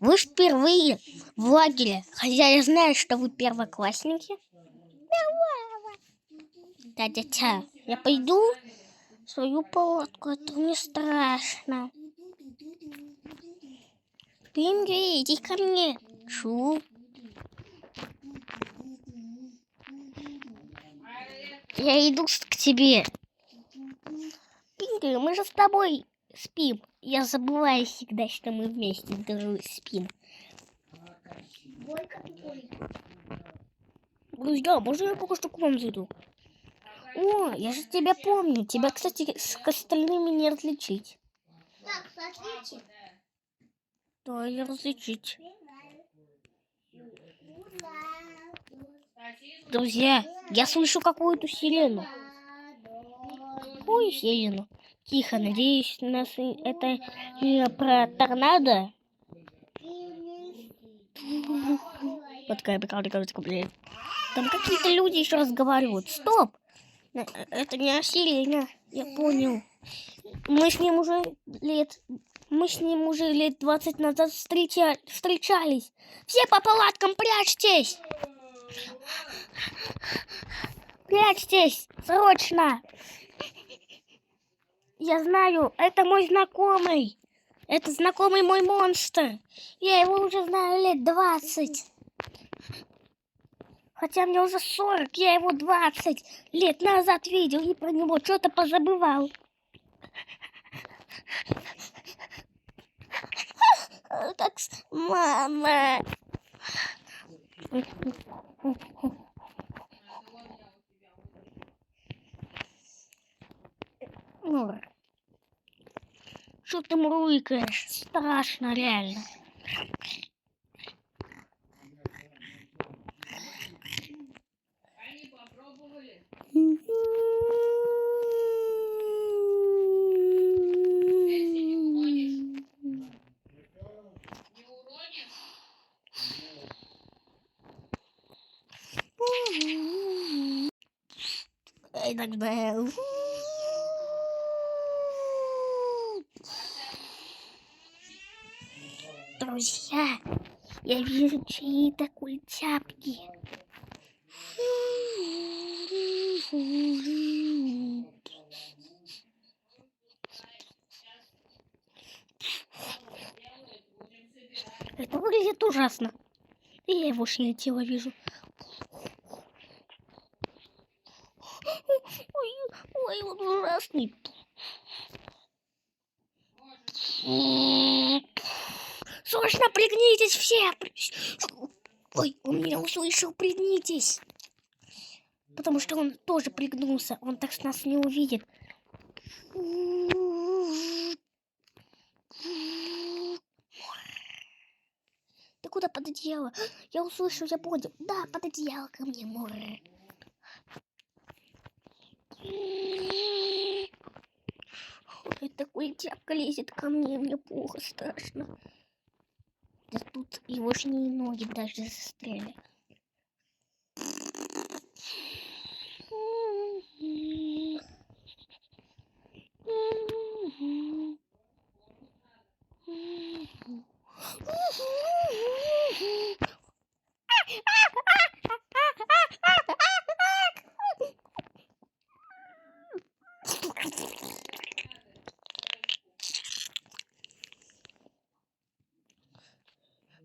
Вы ж впервые в лагере, хотя я знаю, что вы первоклассники. Дядя, я пойду в свою палатку, это мне страшно. Пинги, иди ко мне. Шу. Я иду к тебе. Пинги, мы же с тобой спим. Я забываю всегда, что мы вместе даже спим. Друзья, можно я пока что к вам зайду? О, я же тебя помню. Тебя, кстати, с остальными не различить. Так, различить? Да, не различить. Друзья, я слышу какую-то сирену. Какую сирену? Тихо, надеюсь, нас это не про торнадо. Там какие-то люди еще разговаривают. Стоп! Это не о сирене, я понял. Мы с ним уже лет 20 назад встречались. Все по палаткам прячьтесь! Прячьтесь! Срочно! Я знаю, это мой знакомый. Это знакомый мой монстр. Я его уже знаю лет 20. Хотя мне уже 40, я его 20 лет назад видел и про него что-то позабывал. Как мама. Что ты мурлыкаешь? Страшно, реально. Иногда. Друзья, я вижу чьи-то культяпки. Это выглядит ужасно. Я его тело вижу. Ой, он ужасный. Срочно пригнитесь все. Ой, он меня услышал, пригнитесь. Потому что он тоже пригнулся. Он так нас не увидит. Ты куда под одеяло? Я услышал, я понял. Да, под одеяло ко мне, море. Это культяпка лезет ко мне плохо, страшно. Да тут его ж ноги даже застряли.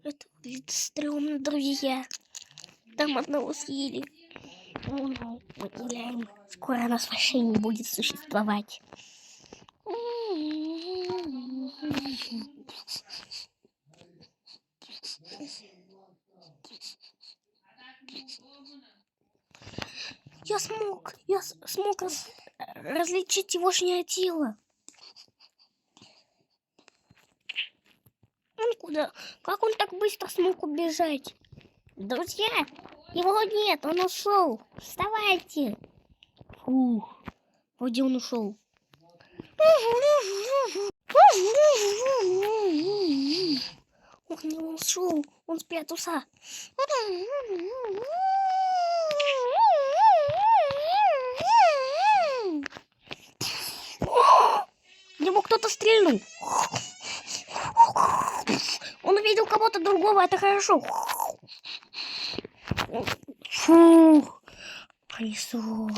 Это выглядит стрёмно, друзья. Там одного съели. Ну, мы гуляем. Скоро нас вообще не будет существовать. Я смог различить егошнее тело. Он куда? Как он так быстро смог убежать? Друзья, его нет, он ушел. Вставайте. Фух, вроде он ушел. Он не ушел, он спрятался. Ему кто-то стрельнул. Он увидел кого-то другого, это хорошо. Фу. Пронесло.